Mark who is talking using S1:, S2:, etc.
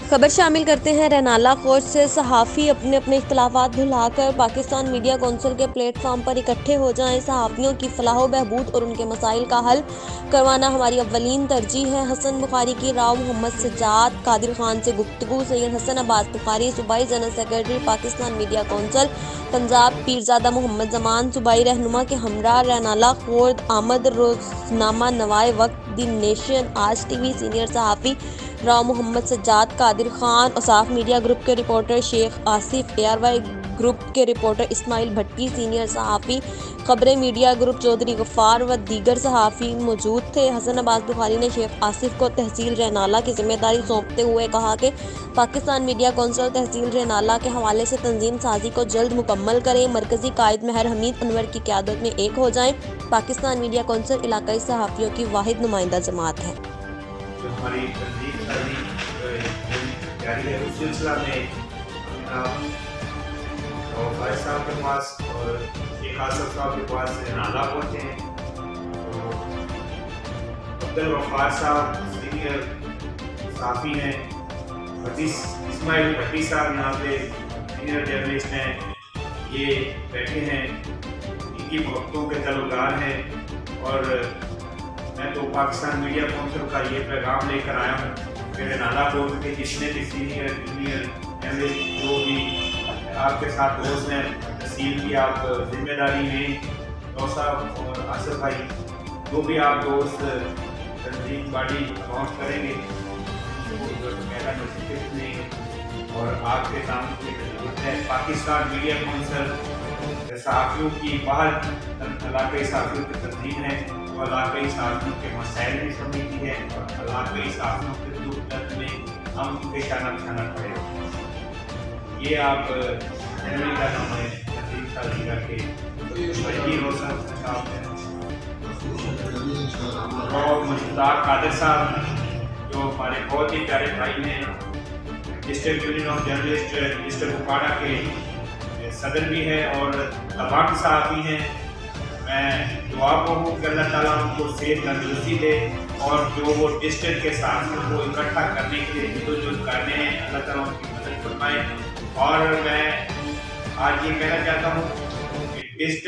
S1: खबर शामिल करते हैं रैनाला कोर्ट से। सहाफ़ी अपने अपने इख्तलाफात भुलाकर पाकिस्तान मीडिया कौंसिल के प्लेटफॉर्म पर इकट्ठे हो जाएं। सहाफ़ियों की फलाह बहबूद और उनके मसाइल का हल करवाना हमारी अव्वलीन तरजीह है। हसन बुखारी की राव, मोहम्मद सज्जाद कादिर खान से गुफ्तगू। सैयद हसन अब्बास बुखारी, सूबाई general secretary Pakistan media council Punjab, Pirzada Mohammad Zaman, सूबाई रहनुमा के हमरा रैनाला कोर्ट आमद। रोजनामा Nawa-i-Waqt, the nation, Aaj TV, senior सहाफ़ी राव मोहम्मद सज्जाद कादिर खान, औसाफ मीडिया ग्रुप के reporter Sheikh Asif, ARY group के रिपोर्टर इस्माइल भट्टी, सीनियर सहाफ़ी खबरें मीडिया ग्रुप चौधरी गफ्फार व दीगर सहाफ़ी मौजूद थे। हसन अब्बास बुखारी ने शेख आसिफ को तहसील रैनाला की जिम्मेदारी सौंपते हुए कहा कि पाकिस्तान मीडिया कौंसिल तहसील रैनाला के हवाले से तंजीम साजी को जल्द मुकम्मल करें। मरकजी कायद महर हमीद अनवर की क़यादत में एक हो जाएं। पाकिस्तान मीडिया कौंसिल इलाकाई सहाफ़ियों की वाहिद नुमाइंदा जमात है।
S2: जो हमारी तंजीम साजी जारी है उस सिलसिला में फायद साहब के पास और शेख आसिफ साहब के पास रैनाला पहुँचे हैं। तो अब्दुल गफ्फार साहब सीनियर सहाफ़ी हैं, इस्माइल भट्टी साहब यहाँ पे सीनियर जर्नलिस्ट हैं, ये बैठे हैं, इनकी वक्तों के तलबगार हैं। और मैं तो पाकिस्तान मीडिया कौंसिल का ये पैगाम लेकर आया हूँ कि रैनाला कोर्ट के जितने भी सीनियर जूनियर जर्नलिस्ट जो भी आपके साथ दोस्त हैं, तहसील की आप जिम्मेदारी में साहब और आसिफ भाई, जो भी आप दोस्त तंजीम बॉडी लॉन्च करेंगे पहला नोटिफिकेशन देंगे और आपके नाम की जरूरत है। पाकिस्तान मीडिया कौंसिल सहाफ़ियों की बाहर इलाकाई सहाफ़ियों की तंजीम है और इलाकाई सहाफ़ियों के मसाइल भी समझती है और इलाकाई सहाफ़ियों के दुख दर्द में हम उनके शाना बशाना खड़े होते हैं। ये आप जनवरी का नाम है तंजीम साजी के और मुश्ताक कादिर साहब जो हमारे बहुत ही प्यारे भाई हैं, district union of journalist district Kupwara के सदर भी हैं और तमाम सहाफ़ी हैं। मैं दुआ कहूँ कि अल्लाह ताला उनको सेहत तंदुरुस्ती दे और जो वो डिस्ट्रिक्ट के सहाफ़ियों को इकट्ठा करने के लिए जद्दोजहद कर रहे हैं, अल्लाह ताला उनकी मदद फरमाए। और मैं आज ये कहना चाहता हूँ कि डिस्ट्रिक्ट